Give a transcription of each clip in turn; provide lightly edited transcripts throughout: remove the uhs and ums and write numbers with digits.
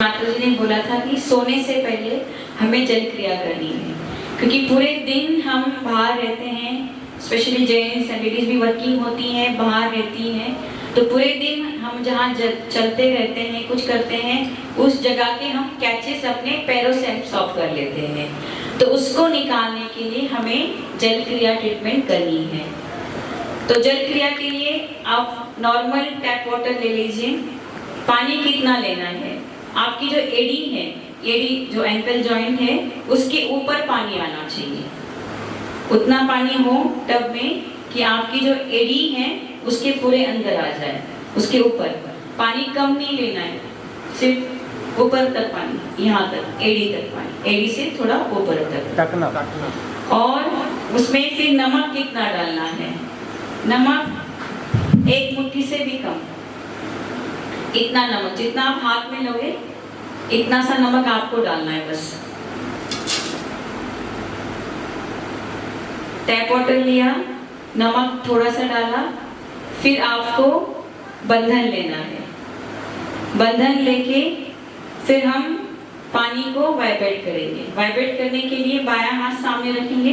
माताजी ने बोला था कि सोने से पहले हमें जल क्रिया करनी है, क्योंकि पूरे दिन हम बाहर रहते हैं, स्पेशली जेंट्स एंड लेडीज भी वर्किंग होती हैं, बाहर रहती हैं, तो पूरे दिन हम जहाँ चलते रहते हैं, कुछ करते हैं, उस जगह के हम कैचेस अपने पैरों से एब्सॉर्ब कर लेते हैं। तो उसको निकालने के लिए हमें जल क्रिया ट्रीटमेंट करनी है। तो जल क्रिया के लिए आप नॉर्मल टैप वाटर ले लीजिए। पानी कितना लेना है? आपकी जो एडी है, एडी जो एंकल जॉइंट है, उसके ऊपर पानी आना चाहिए। उतना पानी हो टब में कि आपकी जो एडी है उसके पूरे अंदर आ जाए, उसके ऊपर। पानी कम नहीं लेना है, सिर्फ ऊपर तक पानी, यहाँ तक एडी तक पानी, एडी से थोड़ा ऊपर तक। और उसमें फिर नमक कितना डालना है? नमक एक मुट्ठी से भी कम, इतना नमक जितना आप हाथ में लोगे इतना सा नमक आपको डालना है बस। टैप वाटर लिया, नमक थोड़ा सा डाला, फिर आपको बंधन लेना है। बंधन लेके फिर हम पानी को वाइब्रेट करेंगे। वाइब्रेट करने के लिए बायां हाथ सामने रखेंगे,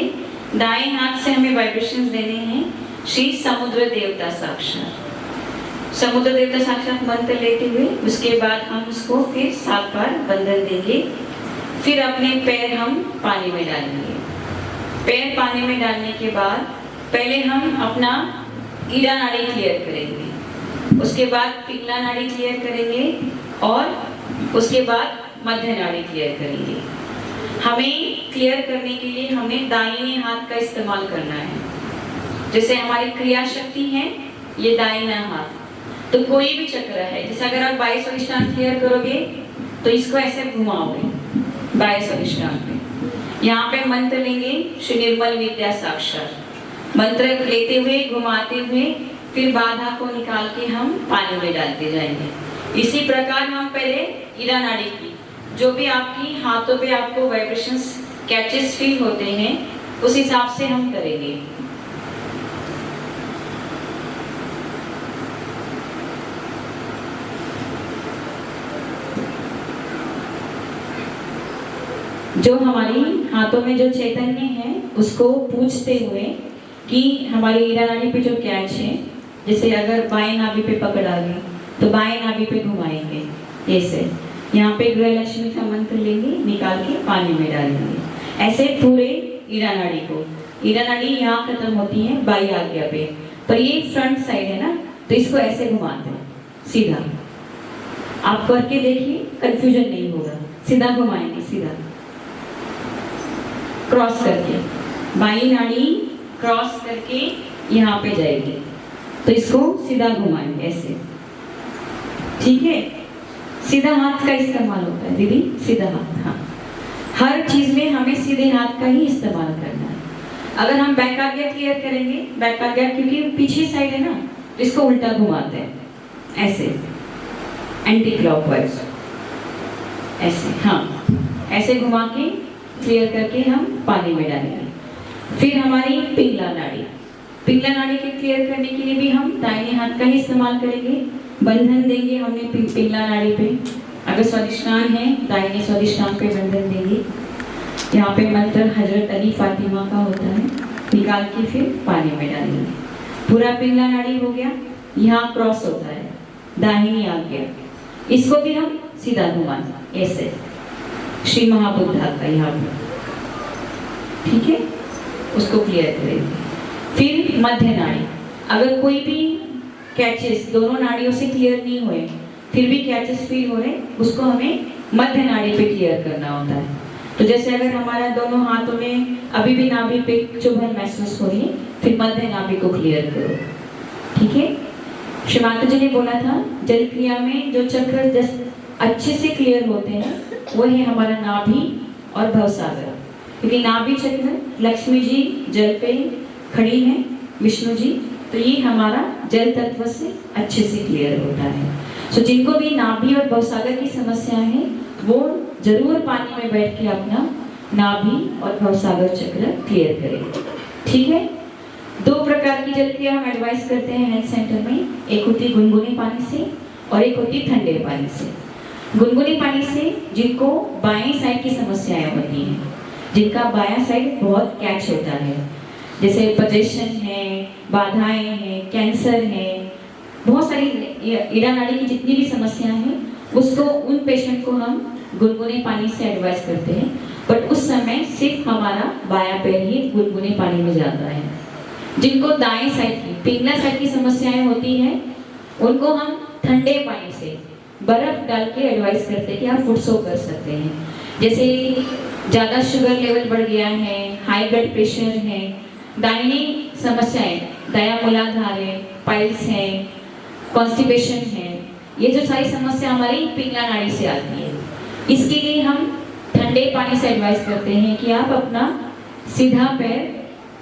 दाएं हाथ से हमें वाइब्रेशंस देने हैं। श्री समुद्र देवता साक्षात, समुद्र देवता साक्षात मंत्र लेते हुए उसके बाद हम उसको फिर 7 बार बंधन देंगे। फिर अपने पैर हम पानी में डालेंगे। पैर पानी में डालने के बाद पहले हम अपना ईड़ा नाड़ी क्लियर करेंगे, उसके बाद पिंगला नाड़ी क्लियर करेंगे और उसके बाद मध्य नाड़ी क्लियर करेंगे। हमें क्लियर करने के लिए हमें दाहिने हाथ का इस्तेमाल करना है। जैसे हमारी क्रिया शक्ति है ये दाहिना हाथ, तो कोई भी चक्र है, जैसे अगर आप 22 अधिष्ठान क्लियर करोगे तो इसको ऐसे घुमाओगे 22 अधिष्ठान पे। यहाँ पे मंत्र लेंगे श्री निर्मल विद्या साक्षात, मंत्र लेते हुए घुमाते हुए फिर बाधा को निकाल के हम पानी में डालते जाएंगे। इसी प्रकार हम पहले ईड़ा नाड़ी की जो भी आपकी हाथों पे आपको वाइब्रेशंस कैचेस फील होते हैं उस हिसाब से हम करेंगे। जो हमारी हाथों में जो चैतन्य है उसको पूछते हुए कि हमारी ईड़ा नाड़ी पे जो कैच है, जैसे अगर बाएं नाभि पे पकड़ आ गई तो बाएं नाभि पे घुमाएंगे ऐसे। यहाँ पे गृह लक्ष्मी का मंत्र लेंगे, निकाल के पानी में डालेंगे ऐसे पूरे ईड़ा नाड़ी को। ईड़ा नाड़ी यहाँ खत्म होती है बाई आज्ञा पे, पर ये फ्रंट साइड है ना, तो इसको ऐसे घुमाते हैं सीधा। आप करके देखिए, कंफ्यूजन नहीं होगा। सीधा घुमाएंगे, सीधा क्रॉस करके, बाई नाड़ी क्रॉस करके यहाँ पे जाएगी, तो इसको सीधा घुमाएंगे ऐसे। ठीक है, सीधा हाथ का इस्तेमाल होता है दीदी, सीधा हाथ। हाँ, हर चीज में हमें सीधे हाथ का ही इस्तेमाल करना है। अगर हम बैक आज्ञा क्लियर करेंगे, बैक आज्ञा क्योंकि पीछे साइड है ना, इसको उल्टा घुमाते हैं ऐसे, एंटी क्लॉकवाइज ऐसे। हाँ, ऐसे घुमा के क्लियर करके हम पानी में डालेंगे। फिर हमारी पिंगला नाड़ी, पिंगला नाड़ी के क्लियर करने के लिए भी हम दाहिने हाथ का ही इस्तेमाल करेंगे। बंधन देंगे हमने पिंगला नाड़ी पे, अगर स्वादिष्टान है दाहिने स्वादिष्टान पे बंधन देंगे। यहाँ पे मंत्र हजरत अली फातिमा का होता है, निकाल के फिर पानी में डालेंगे। पूरा पिंगला नाड़ी हो गया, यहाँ क्रॉस होता है दाहिनी आज्ञा, इसको भी हम सीधा घुमाना ऐसे श्री महाबुद्धा का यहाँ पे। ठीक है, उसको क्लियर करेंगे। फिर मध्य नाड़ी, अगर कोई भी कैचेस दोनों नाड़ियों से क्लियर नहीं हुए, फिर भी कैचेस फील हो रहे, उसको हमें मध्य नाड़ी पे क्लियर करना होता है। तो जैसे अगर हमारा दोनों हाथों में अभी भी नाभि पे चुभन महसूस हो रही है, फिर मध्य नाभि को क्लियर करो। ठीक है, श्री माता जी ने बोला था जल क्रिया में जो चक्र अच्छे से क्लियर होते हैं वो है हमारा नाभि और भवसागर, क्योंकि नाभि चक्र लक्ष्मी जी जल पे खड़ी है, विष्णु जी, तो ये हमारा जल तत्व से अच्छे से क्लियर होता है। तो जिनको भी नाभि और भवसागर की समस्या है वो जरूर पानी में बैठ के अपना नाभि और भवसागर चक्र क्लियर करें। ठीक है, 2 प्रकार की जल क्रिया हम एडवाइस करते हैं हेल्थ सेंटर में, एक होती गुनगुने पानी से और एक होती ठंडे पानी से। गुनगुने पानी से जिनको बाएं साइड की समस्याएं होती हैं, जिनका बायां साइड बहुत कैच होता है, जैसे पोजेशन है, बाधाएं हैं, कैंसर है, बहुत सारी ईड़ा नाड़ी की जितनी भी समस्याएं हैं, उसको उन पेशेंट को हम गुनगुने पानी से एडवाइस करते हैं। बट उस समय सिर्फ हमारा बायां पैर ही गुनगुने पानी में जाता है। जिनको दाएं साइड की, पिंगला साइड की समस्याएं होती हैं, उनको हम ठंडे पानी से बर्फ डाल के एडवाइस करते हैं कि आप फुट सोक कर सकते हैं। जैसे ज़्यादा शुगर लेवल बढ़ गया है, हाई ब्लड प्रेशर है, दाहिनी समस्याएं, दायां मूलाधार है, पाइल्स है, कॉन्स्टिपेशन है, ये जो सारी समस्या हमारी पिंगला नाड़ी से आती है, इसके लिए हम ठंडे पानी से एडवाइस करते हैं कि आप अपना सीधा पैर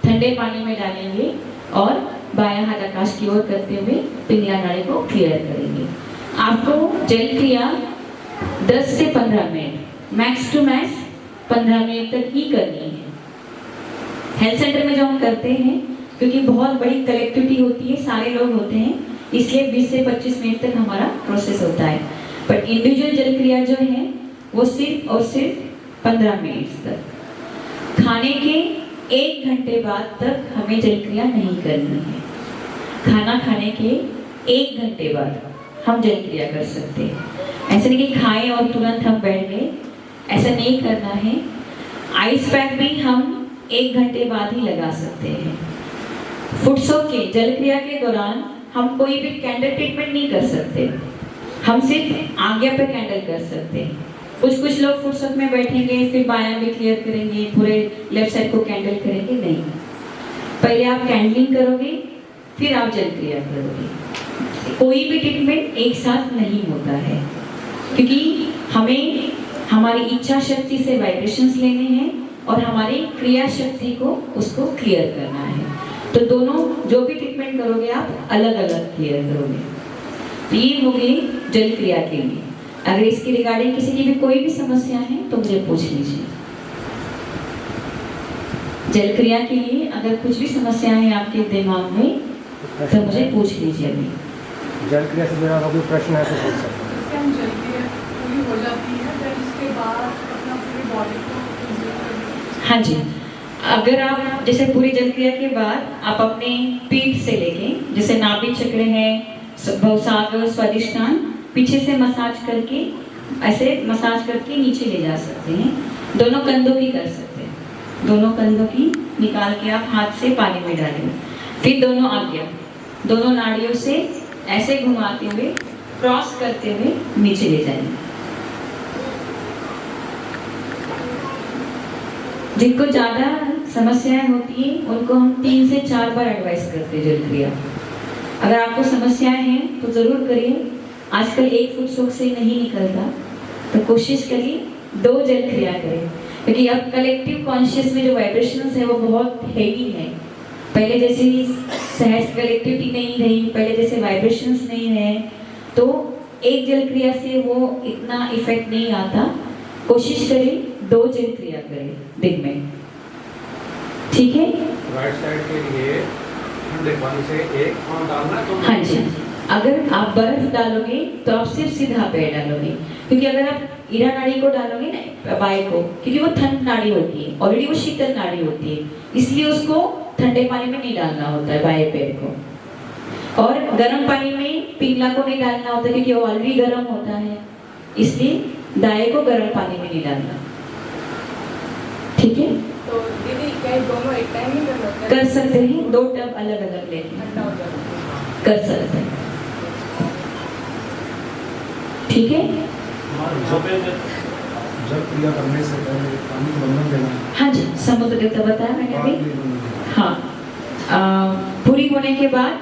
ठंडे पानी में डालेंगे और बायां हाथ आकाश की ओर करते हुए पिंगला नाड़ी को क्लियर करेंगे। आपको जल क्रिया 10 से 15 minute, max to max 15 minute तक ही करनी है। हेल्थ सेंटर में जो हम करते हैं, क्योंकि बहुत बड़ी कलेक्टिविटी होती है, सारे लोग होते हैं, इसलिए 20 से 25 मिनट तक हमारा प्रोसेस होता है। बट इंडिविजुअल जल क्रिया जो है वो सिर्फ और सिर्फ 15 मिनट तक। खाने के 1 घंटे बाद तक हमें जल क्रिया नहीं करनी है। खाना खाने के 1 घंटे बाद हम जल क्रिया कर सकते हैं। ऐसा नहीं कि खाएं और तुरंत हम बैठ गए, ऐसा नहीं करना है। आइस पैक भी हम 1 घंटे बाद ही लगा सकते हैं। फुट सोक के जल क्रिया के दौरान हम कोई भी कैंडल ट्रीटमेंट नहीं कर सकते, हम सिर्फ आज्ञा पे कैंडल कर सकते हैं। कुछ लोग फुट सोक में बैठेंगे, फिर बायां भी क्लियर करेंगे, पूरे लेफ्ट साइड को कैंडल करेंगे, नहीं। पहले आप कैंडलिंग करोगे, फिर आप जल क्रिया करोगे। कोई भी ट्रीटमेंट एक साथ नहीं होता है, क्योंकि हमें हमारी इच्छा शक्ति से वाइब्रेशंस लेने हैं और हमारी क्रिया शक्ति को उसको क्लियर करना है। तो दोनों जो भी ट्रीटमेंट करोगे आप अलग अलग क्लियर करोगे। तो ये हो गई जल क्रिया के लिए। अगर इसके रिगार्डिंग किसी की भी कोई भी समस्या है तो मुझे पूछ लीजिए। जल क्रिया के लिए अगर कुछ भी समस्या है आपके दिमाग में तो मुझे पूछ लीजिए। अभी जल क्रिया से जुड़ा कोई प्रश्न है तो पूछ सकते हैं। जल क्रिया पूरी हो जाती है, फिर उसके बाद अपना पूरी बॉडी को, हाँ जी, अगर आप जैसे पूरी जल क्रिया के बाद आप अपने पीठ से लेके, जैसे नाभि चक्र है, भवसागर, स्वादिष्टान, पीछे से मसाज करके, ऐसे मसाज करके नीचे ले जा सकते हैं। दोनों कंधों की कर सकते हैं, दोनों कंधों की निकाल के आप हाथ से पानी में डालें। फिर दोनों आज्ञा, दोनों नाड़ियों से ऐसे घुमाते हुए, क्रॉस करते हुए नीचे ले जाएंगे। जिनको ज़्यादा समस्याएं होती है उनको हम 3 से 4 बार एडवाइस करते हैं जल क्रिया। अगर आपको समस्याएं हैं तो ज़रूर करिए। आजकल एक फुट सोक से नहीं निकलता, तो कोशिश करिए 2 जल क्रिया करें, क्योंकि अब कलेक्टिव कॉन्शियस में जो वाइब्रेशंस है वो बहुत हेवी है। पहले जैसी सहज कलेक्टिविटी नहीं रही, पहले जैसे वाइब्रेशंस नहीं है, तो एक जल क्रिया से वो इतना इफेक्ट नहीं आता। कोशिश करें 2 जल क्रिया करें दिन में, ठीक है। राइट साइड के लिए ठंडे पानी से एक पाँव डालना है तो हाँ जी, अगर आप बर्फ डालोगे तो आप सिर्फ सीधा पैर डालोगे, क्योंकि अगर आप ईड़ा नाड़ी को डालोगे ना बाएं को, क्योंकि वो ठंड नाड़ी होती है, ऑलरेडी वो शीतल नाड़ी होती है, इसलिए उसको ठंडे पानी में नहीं डालना होता है बाएं पैर को। और गर्म पानी में पिंगला को नहीं डालना होता, क्योंकि वो ऑलरेडी गर्म होता है, इसलिए दाएं को गर्म पानी में नहीं डालना, ठीक है। तो दीदी क्या दोनों एक टाइम ही कर सकते हैं, 2 टब अलग अलग लेके ठंडा हो जाता है, कर सकते हैं, ठीक है। जल क्रिया करने से पहले पानी बंधन देना है। हाँ जी, समुद्र देवता बताया मैंने अभी। हाँ, पूरी होने के बाद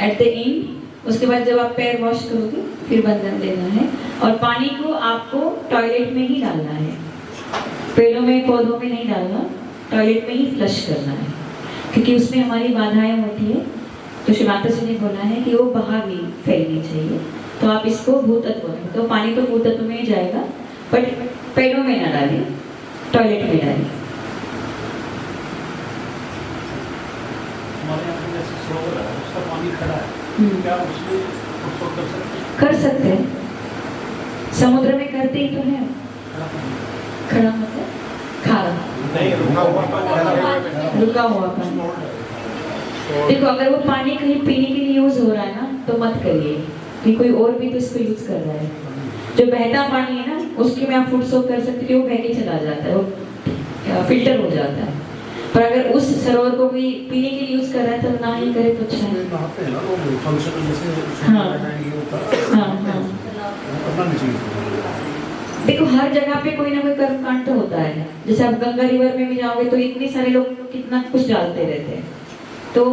एट द एंड, उसके बाद जब आप पैर वॉश करोगे फिर बंधन देना है। और पानी को आपको टॉयलेट में ही डालना है, पेड़ों में पौधों में नहीं डालना, टॉयलेट में ही फ्लश करना है, क्योंकि उसमें हमारी बाधाएं होती है। तो श्री माता जी ने बोला है कि वो बाहर नहीं फैलनी चाहिए। तो आप इसको भूतत्व में, तो पानी तो भूतत्व में ही जाएगा, बट पेड़ों में ना डालें, टॉयलेट में डालें। हमारे यहाँ पे जैसे सरोवर है, उसका पानी खड़ा है, क्या उसमें उसको कर सकते हैं? कर सकते हैं। समुद्र में करते ही तो है। खड़ा मतलब खारा, नहीं रुका हुआ पानी। देखो अगर वो पानी कहीं पीने के लिए यूज हो रहा है ना तो मत करिए, कि कोई और भी तो इसको यूज कर रहा है। जो बहता पानी है ना उसके में आप फुट सोक कर सकते हो, वो बह के चला जाता है, वो फिल्टर हो जाता है। पर अगर उस सरोवर को कोई पीने के लिए यूज कर रहा है तो ना ही करे तो अच्छा है। नहाते हैं ना लोग फंक्शन में जैसे हाँ। ये होता है हाँ हाँ। करना नहीं चाहिए। देखो हर जगह पे कोई ना कोई कर्म कांड तो होता है। जैसे आप गंगा रिवर में भी जाओगे तो इतने सारे लोग कितना कुछ डालते रहते हैं। तो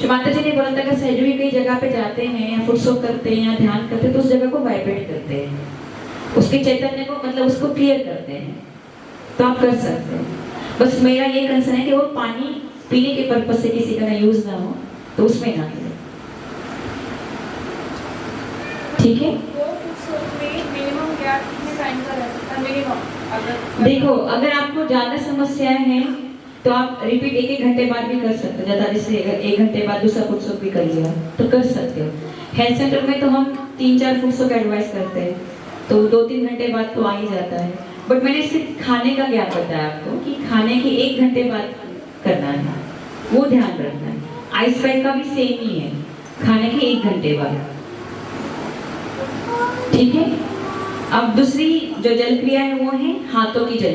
माता जी ने बोला था कि सहज भी कई जगह पे जाते हैं या फुटसोक करते हैं या ध्यान करते हैं तो उस जगह को वाइब्रेट करते हैं, उसके चैतन्य को मतलब उसको क्लियर करते हैं। तो आप कर सकते हैं। बस मेरा ये कंसर्न है कि वो पानी पीने के पर्पज से किसी का यूज ना हो तो उसमें ना करें, ठीक है। वो फुटसोक में मिनिमम क्या कितने टाइम का रह सकता है मिनिमम? अगर देखो अगर आपको ज्यादा समस्याएं हैं तो आप रिपीट 1-1 घंटे बाद भी कर सकते हो। ज्यादा जैसे 1 घंटे बाद दूसरा फुटसोक भी कर लिया तो कर सकते हो। हेल्थ सेंटर में तो हम 3-4 फुटसोक एडवाइस करते हैं, तो 2-3 घंटे बाद तो आ ही जाता है। बट मैंने सिर्फ खाने का ज्ञान बताया आपको कि खाने के 1 घंटे बाद करना है, वो ध्यान रखना है। आइस पैक का भी सेम ही है, खाने के 1 घंटे बाद, ठीक है। अब दूसरी जो जल क्रिया है वो है हाथों की जल